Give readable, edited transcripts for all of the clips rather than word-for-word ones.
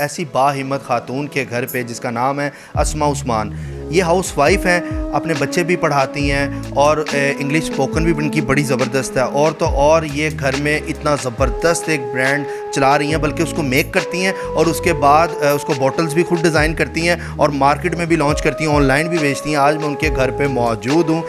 ऐसी बाहिम्मत खातून के घर पे जिसका नाम है अस्मा उस्मान। ये हाउस वाइफ हैं, अपने बच्चे भी पढ़ाती हैं और इंग्लिश स्पोकन भी इनकी बड़ी ज़बरदस्त है। और तो और ये घर में इतना ज़बरदस्त एक ब्रांड चला रही हैं, बल्कि उसको मेक करती हैं और उसके बाद उसको बॉटल्स भी खुद डिज़ाइन करती हैं और मार्केट में भी लॉन्च करती हैं, ऑनलाइन भी बेचती हैं। आज मैं उनके घर पे मौजूद हूँ।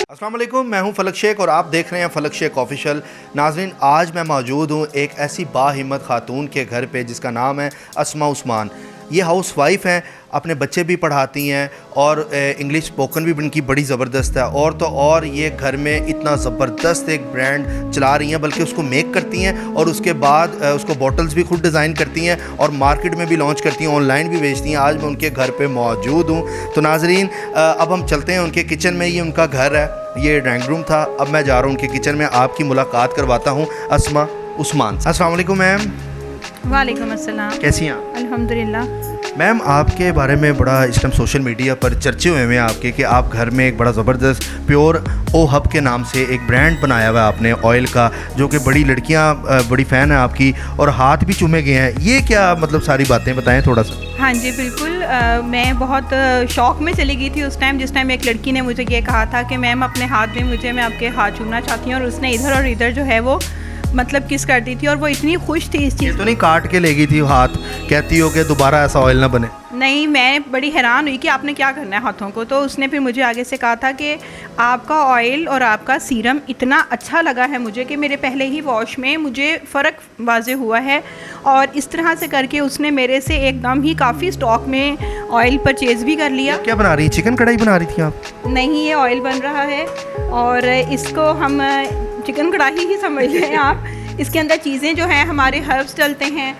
अस्सलाम वालेकुम, मैं हूं फलक शेख और आप देख रहे हैं फलक शेख ऑफिशियल। नाज़रीन, आज मैं मौजूद हूं एक ऐसी बाहिम्मत खातून के घर पे जिसका नाम है अस्मा उस्मान। ये हाउस वाइफ हैं, अपने बच्चे भी पढ़ाती हैं और इंग्लिश स्पोकन भी इनकी बड़ी ज़बरदस्त है। और तो और ये घर में इतना ज़बरदस्त एक ब्रांड चला रही हैं, बल्कि उसको मेक करती हैं और उसके बाद उसको बॉटल्स भी खुद डिज़ाइन करती हैं और मार्केट में भी लॉन्च करती हैं, ऑनलाइन भी बेचती हैं। आज मैं उनके घर पे मौजूद हूँ। तो नाज़रीन, अब हम चलते हैं उनके किचन में। ये उनका घर है, ये ड्राइंग रूम था। अब मैं जा रहा हूँ उनके किचन में, आपकी मुलाकात करवाता हूँ अस्मा उस्मान। अस्सलाम वालेकुम मैम। वालेकुम अस्सलाम। कैसी हैं आप? अल्हम्दुलिल्लाह। मैम, आपके बारे में बड़ा इस टाइम सोशल मीडिया पर चर्चे हुए हैं आपके कि आप घर में एक बड़ा ज़बरदस्त प्योर ओ हब के नाम से एक ब्रांड बनाया हुआ है आपने ऑयल का, जो कि बड़ी लड़कियां बड़ी फ़ैन है आपकी और हाथ भी चूमे गए हैं। ये क्या मतलब सारी बातें बताएं थोड़ा सा। हाँ जी बिल्कुल। मैं बहुत शौक में चली गई थी उस टाइम, जिस टाइम एक लड़की ने मुझे ये कहा था कि मैम अपने हाथ में मुझे, मैं आपके हाथ चूमना चाहती हूँ। और उसने इधर और इधर जो है वो मतलब किस कर दी थी और वो इतनी खुश थी इस चीज़। तो नहीं काट के ले गई थी हाथ, कहती हो कि दोबारा ऐसा ऑयल ना बने? नहीं, मैं बड़ी हैरान हुई कि आपने क्या करना है हाथों को। तो उसने फिर मुझे आगे से कहा था कि आपका ऑयल और आपका सीरम इतना अच्छा लगा है मुझे कि मेरे पहले ही वॉश में मुझे फ़र्क वाज़े हुआ है। और इस तरह से करके उसने मेरे से एकदम ही काफ़ी स्टॉक में ऑयल परचेज़ भी कर लिया। क्या बना रही, चिकन कढ़ाई बना रही थी आप? नहीं, ये ऑयल बन रहा है और इसको हम चिकन कढ़ाई ही समझ लें आप। इसके अंदर चीज़ें जो हैं हमारे हर्ब्स डलते हैं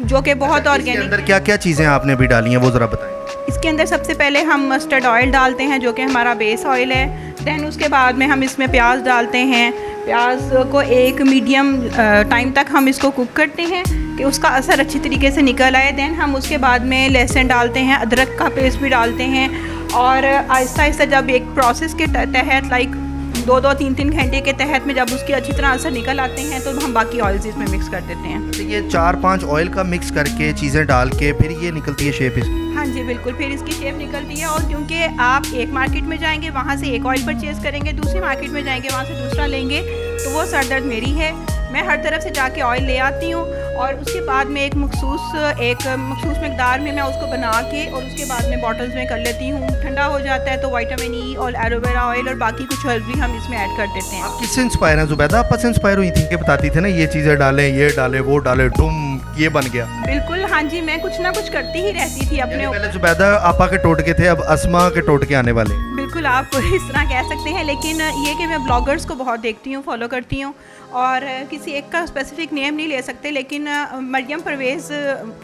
जो कि बहुत ऑर्गेनिक। इसके अंदर क्या क्या चीज़ें आपने भी डाली हैं वो ज़रा बताएं। इसके अंदर सबसे पहले हम मस्टर्ड ऑयल डालते हैं जो कि हमारा बेस ऑयल है। दैन उसके बाद में हम इसमें प्याज डालते हैं। प्याज को एक मीडियम टाइम तक हम इसको कुक करते हैं कि उसका असर अच्छी तरीके से निकल आए। दैन हम उसके बाद में लहसुन डालते हैं, अदरक का पेस्ट भी डालते हैं और आहिस्ता आहिस्ता जब एक प्रोसेस के तहत लाइक 2-3 घंटे के तहत में जब उसकी अच्छी तरह से निकल आते हैं तो हम बाकी ऑयल्स इसमें मिक्स कर देते हैं। ये 4-5 ऑयल का मिक्स करके चीज़ें डाल के फिर ये निकलती है शेप इसकी? हाँ जी बिल्कुल, फिर इसकी शेप निकलती है। और क्योंकि आप एक मार्केट में जाएंगे, वहाँ से एक ऑयल परचेज़ करेंगे, दूसरी मार्केट में जाएंगे, वहाँ से दूसरा लेंगे, तो वो सरदर्द मेरी है। मैं हर तरफ से जाके ऑयल ले आती हूँ और उसके बाद में एक मखसूस मकदार में मैं उसको बना के और उसके बाद में बॉटल्स में कर लेती हूँ। ठंडा हो जाता है तो विटामिन ई और एलोवेरा ऑयल और बाकी कुछ हर्ब्स भी हम इसमें ऐड कर देते हैं। आप किससे इंस्पायर हैं जुबैदा? आप से इंस्पायर हुई थी कि बताती थी ना ये चीज़ें डालें, ये डालें, वो डालें, डुम ये बन गया? बिल्कुल, हाँ जी, मैं कुछ ना कुछ करती ही रहती थी अपने। पहले जुबैदा आपा के टोटके थे, अब अस्मा के टोटके आने वाले। बिल्कुल, आप इस तरह कह सकते हैं। लेकिन ये कि मैं ब्लॉगर्स को बहुत देखती हूँ, फॉलो करती हूँ और किसी एक का स्पेसिफिक नेम नहीं ले सकते, लेकिन मरियम परवेज़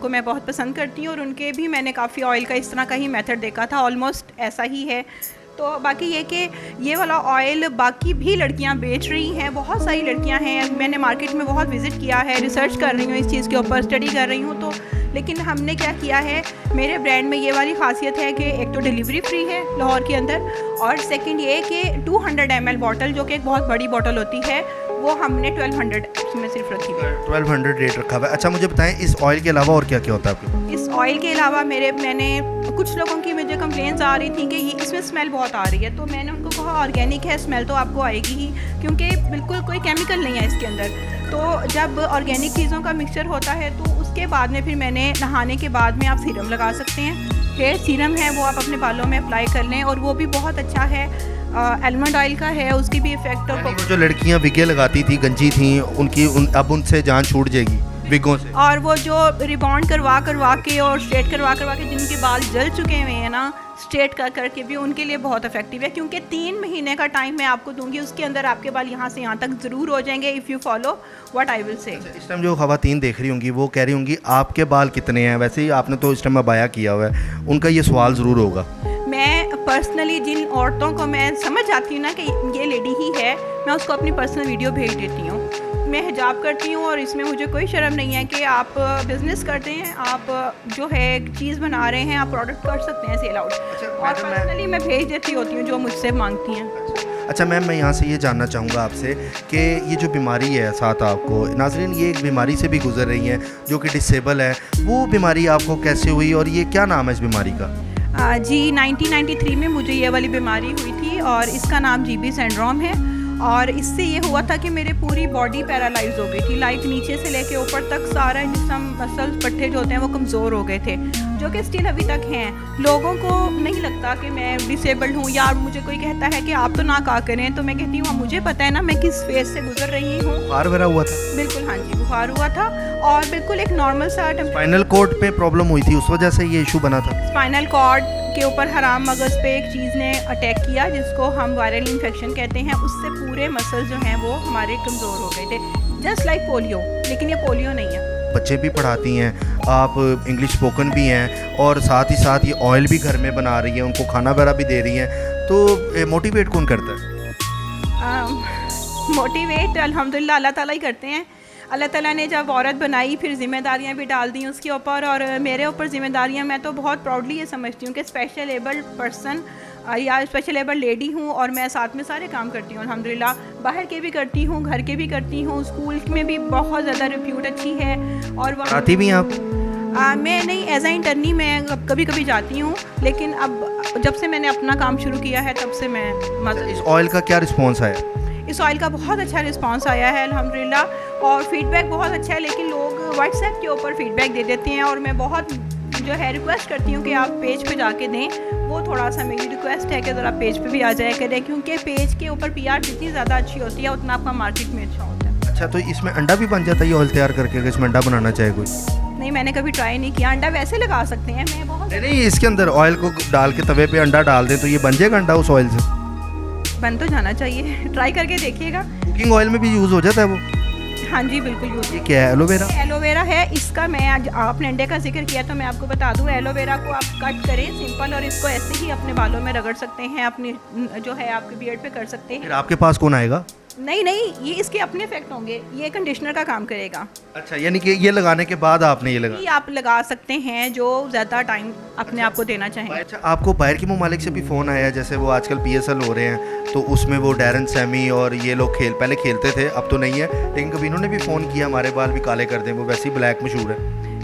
को मैं बहुत पसंद करती हूँ और उनके भी मैंने काफ़ी ऑयल का इस तरह का ही मेथड देखा था, ऑलमोस्ट ऐसा ही है। तो बाकी ये कि ये वाला ऑयल बाकी भी लड़कियां बेच रही हैं, बहुत सारी लड़कियां हैं। मैंने मार्केट में बहुत विज़िट किया है, रिसर्च कर रही हूँ इस चीज़ के ऊपर, स्टडी कर रही हूँ। तो लेकिन हमने क्या किया है, मेरे ब्रांड में ये वाली खासियत है कि एक तो डिलीवरी फ्री है लाहौर के अंदर और सेकंड ये कि 200 ml बॉटल जो कि एक बहुत बड़ी बॉटल होती है वो हमने 1200 में सिर्फ रखी है। 1200 रेट रखा हुआ है। अच्छा मुझे बताएं, इस ऑयल के अलावा और क्या क्या होता है आपके? इस ऑयल के अलावा मैंने कुछ लोगों की मुझे कंप्लेंट्स आ रही थी कि ये इसमें स्मेल बहुत आ रही है, तो मैंने उनको कहा ऑर्गेनिक है, स्मेल तो आपको आएगी ही क्योंकि बिल्कुल कोई केमिकल नहीं है इसके अंदर। तो जब ऑर्गेनिक चीज़ों का मिक्सचर होता है तो उसके बाद में फिर मैंने नहाने के बाद में आप सीरम लगा सकते हैं। हेयर सीरम है वो आप अपने बालों में अप्लाई कर लें और वो भी बहुत अच्छा है। आलमंड ऑयल का है, उसकी भी इफेक्ट। और जो लड़कियां विगे लगाती थी, गंजी थी, अब उनसे जान छूट जाएगी विगों से। और वो जो रिबॉन्ड करवा के और स्ट्रेट करवा के जिनके बाल जल चुके हुए हैं ना, स्ट्रेट करके भी उनके लिए बहुत इफेक्टिव है क्योंकि 3 महीने का टाइम मैं आपको दूंगी, उसके अंदर आपके बाल यहाँ से यहाँ तक ज़रूर हो जाएंगे if you follow what I will say. इस टाइम जो ख़वातीन देख रही होंगी वो कह रही होंगी आपके बाल कितने हैं? वैसे ही आपने तो इस टाइम अबाया किया हुआ है, उनका ये सवाल ज़रूर होगा। मैं पर्सनली जिन औरतों को मैं समझ जाती हूँ ना कि ये लेडी ही है, मैं उसको अपनी पर्सनल वीडियो भेज देती हूँ। मैं हिजाब करती हूँ और इसमें मुझे कोई शर्म नहीं है कि आप बिज़नेस करते हैं, आप जो है एक चीज़ बना रहे हैं, आप प्रोडक्ट कर सकते हैं सेल आउट। और पर्सनली मैं भेज देती होती हूँ जो मुझसे मांगती हैं। अच्छा मैम, मैं यहाँ से ये जानना चाहूँगा आपसे कि ये जो बीमारी है साथ आपको, नाज़रीन ये एक बीमारी से भी गुजर रही हैं जो कि डिसेबल है, वो बीमारी आपको कैसे हुई और ये क्या नाम है इस बीमारी का? जी 1993 में मुझे ये वाली बीमारी हुई थी और इसका नाम जीबी सिंड्रोम है। और इससे ये हुआ था कि मेरी पूरी बॉडी पैरालाइज हो गई थी, लाइक नीचे से लेके ऊपर तक सारा जिस्म मसल्स पट्टे जो होते हैं वो कमज़ोर हो गए थे, जो कि स्टिल अभी तक हैं। लोगों को नहीं लगता कि मैं डिसेबल्ड हूँ, या मुझे कोई कहता है कि आप तो ना कहा करें, तो मैं कहती हूँ मुझे पता है ना मैं किस फेज से गुजर रही हूँ। बुखार वगैरह हुआ था? बिल्कुल हाँ जी, बुखार हुआ था और बिल्कुल एक नॉर्मल सा स्पाइनल कॉर्ड पे प्रॉब्लम हुई थी, उस वजह से ये इशू बना था? स्पाइनल कॉर्ड के ऊपर हराम मगज़ पे एक चीज़ ने अटैक किया जिसको हम वायरल इन्फेक्शन कहते हैं, उससे पूरे मसल्स जो हैं वो हमारे कमज़ोर हो गए थे, जस्ट लाइक पोलियो। लेकिन ये पोलियो नहीं है। बच्चे भी पढ़ाती हैं आप, इंग्लिश स्पोकन भी हैं और साथ ही साथ ये ऑयल भी घर में बना रही हैं, उनको खाना वगैरह भी दे रही हैं, तो मोटिवेट कौन करता है? मोटिवेट अल्हम्दुलिल्लाह अल्लाह ताला ही करते हैं। अल्लाह ताला ने जब औरत बनाई फिर जिम्मेदारियां भी डाल दी उसके ऊपर, और मेरे ऊपर जिम्मेदारियां, मैं तो बहुत प्राउडली ये समझती हूँ कि स्पेशल एबल्ड पर्सन या स्पेशल एबल्ड लेडी हूँ और मैं साथ में सारे काम करती हूँ अल्हम्दुलिल्लाह। बाहर के भी करती हूँ, घर के भी करती हूँ, स्कूल में भी बहुत ज़्यादा रिप्यूट अच्छी है। और आती भी हैं आप? मैं नहीं, एज ए इंटर्नी मैं कभी कभी जाती हूँ, लेकिन अब जब से मैंने अपना काम शुरू किया है तब से मैं इस ऑयल का क्या रिस्पॉन्स आया? इस ऑयल का बहुत अच्छा रिस्पांस आया है अल्हम्दुलिल्लाह, और फीडबैक बहुत अच्छा है। लेकिन लोग व्हाट्सएप के ऊपर फीडबैक दे देते हैं और मैं बहुत जो है रिक्वेस्ट करती हूँ कि आप पेज पे जाके दें। वो थोड़ा सा मेरी रिक्वेस्ट है कि ज़रा पेज पे भी आ जाया करें, क्योंकि पेज के ऊपर PR जितनी ज़्यादा अच्छी होती है उतना आपका मार्केट में अच्छा होता है। अच्छा, तो इसमें अंडा भी बन जाता है ये ऑयल तैयार करके, अगर इसमें अंडा बनाना चाहे कोई? नहीं, मैंने कभी ट्राई नहीं किया। अंडा वैसे लगा सकते हैं, मैं बहुत नहीं, इसके अंदर ऑयल को डाल के तवे पे अंडा डाल दें तो ये बन जाएगा अंडा उस ऑयल से? बन तो जाना चाहिए, ट्राई करके देखिएगा। कुकिंग ऑयल में भी यूज़ हो जाता है वो? हाँ जी बिल्कुल यूज़। ये क्या है? एलोवेरा? एलोवेरा है इसका। मैं आज आपने अंडे का जिक्र किया तो मैं आपको बता दूं, एलोवेरा को आप कट करें सिंपल, और इसको ऐसे ही अपने बालों में रगड़ सकते हैं, अपनी जो है आपके बियर्ड पे कर सकते फिर हैं। आपके पास कौन आएगा? नहीं, ये इसके अपने इफेक्ट होंगे, ये कंडीशनर का काम करेगा। अच्छा, यानी कि ये लगाने के बाद आपने ये लगा? ये आप लगा सकते हैं जो ज़्यादा टाइम अपने आप को देना चाहें। अच्छा, आपको बाहर के ममालिक से भी फ़ोन आया, जैसे वो आजकल PSL हो रहे हैं तो उसमें वो डैरन सैमी और ये लोग पहले खेलते थे, अब तो नहीं है, लेकिन कभी इन्होंने भी फ़ोन किया हमारे बाल भी काले कर दें, वो वैसे ही ब्लैक मशहूर है?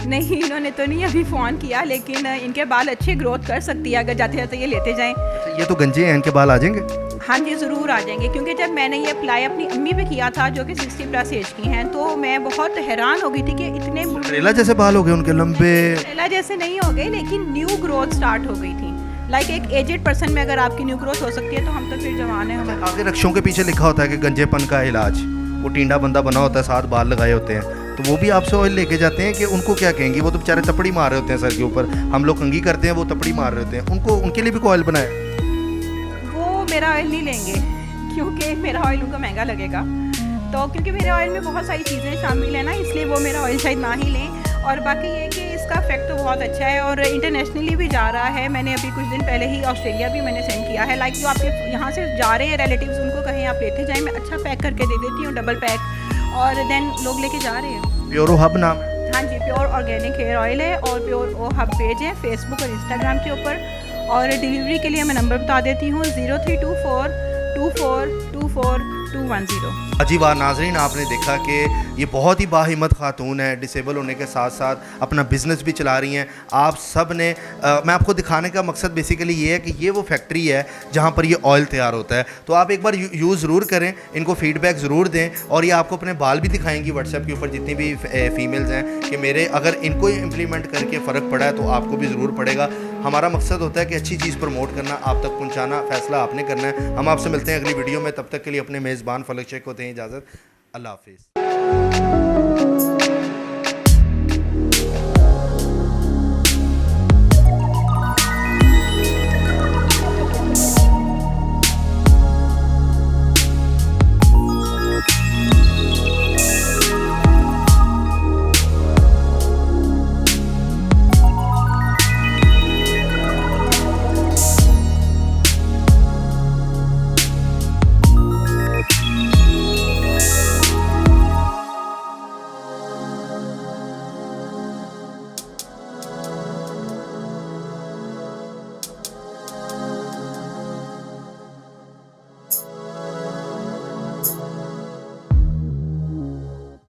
नहीं, इन्होंने तो नहीं अभी फ़ोन किया, लेकिन इनके बाल अच्छे ग्रोथ कर सकती है अगर जाते जाते ये लेते जाएँ। ये तो गंजे हैं, इनके बाल आ जाएंगे? हाँ जी ज़रूर आ जाएंगे, क्योंकि जब मैंने ये अप्लाई अपनी अम्मी पे किया था जो कि 60+ एज की हैं, तो मैं बहुत हैरान हो गई थी कि इतने रेला जैसे बाल हो गए उनके, लंबे? रेला जैसे नहीं हो गए, लेकिन न्यू ग्रोथ स्टार्ट हो गई थी। लाइक एक एजेड पर्सन में अगर आपकी न्यू ग्रोथ हो सकती है तो हम तो फिर जवान हैं। हमारे आगे रक्षों के पीछे लिखा होता है कि गंजेपन का इलाज, वो टींडा बंदा बना होता है, 7 बाल लगाए होते हैं, तो वो भी आपसे ऑयल लेके जाते हैं कि उनको क्या कहेंगे? वो तो बेचारे तपड़ी मार रहे होते हैं सर के ऊपर, हम लोग कंघी करते हैं, वो तपड़ी मार रहे होते हैं, उनको उनके लिए भी कोई ऑयल बनाया? वो मेरा ऑयल नहीं लेंगे क्योंकि मेरा ऑयल उनको महंगा लगेगा, तो क्योंकि मेरे ऑयल में बहुत सारी चीज़ें शामिल है ना, इसलिए वो मेरा ऑयल शायद ना ही लें। और बाकी ये कि इसका इफेक्ट तो बहुत अच्छा है और इंटरनेशनली भी जा रहा है। मैंने अभी कुछ दिन पहले ही ऑस्ट्रेलिया भी मैंने सेंड किया है। लाइक जो आपके यहाँ से जा रहे हैं रिलेटिव्स, उनको कहें आप लेते जाएं, मैं अच्छा पैक करके दे देती हूँ, डबल पैक, और देन लोग लेके जा रहे हैं। प्योरो हब नाम? हाँ जी, प्योर ऑर्गेनिक हेयर ऑयल है और प्योर ओ हब पेज है फेसबुक और इंस्टाग्राम के ऊपर। और डिलीवरी के लिए मैं नंबर बता देती हूँ 0324 2424 210। अजी वाह नाजरीन, आपने देखा कि ये बहुत ही बाहिम्मत खातून है, डिसेबल होने के साथ साथ अपना बिज़नेस भी चला रही हैं। आप सब ने मैं आपको दिखाने का मकसद बेसिकली ये है कि ये वो फैक्ट्री है जहाँ पर ये ऑयल तैयार होता है, तो आप एक बार यूज़ ज़रूर करें, इनको फीडबैक ज़रूर दें, और ये आपको अपने बाल भी दिखाएंगी व्हाट्सएप के ऊपर जितनी भी फीमेल्स हैं कि मेरे अगर इनको इम्प्लीमेंट करके फ़र्क पड़ा है तो आपको भी ज़रूर पड़ेगा। हमारा मकसद होता है कि अच्छी चीज़ प्रमोट करना, आप तक पहुँचाना, फ़ैसला आपने करना है। हम आपसे मिलते हैं अगली वीडियो में, तब तक के लिए अपने मेज़बान फलक शेख को दें इजाज़त। अल्लाह हाफिज़।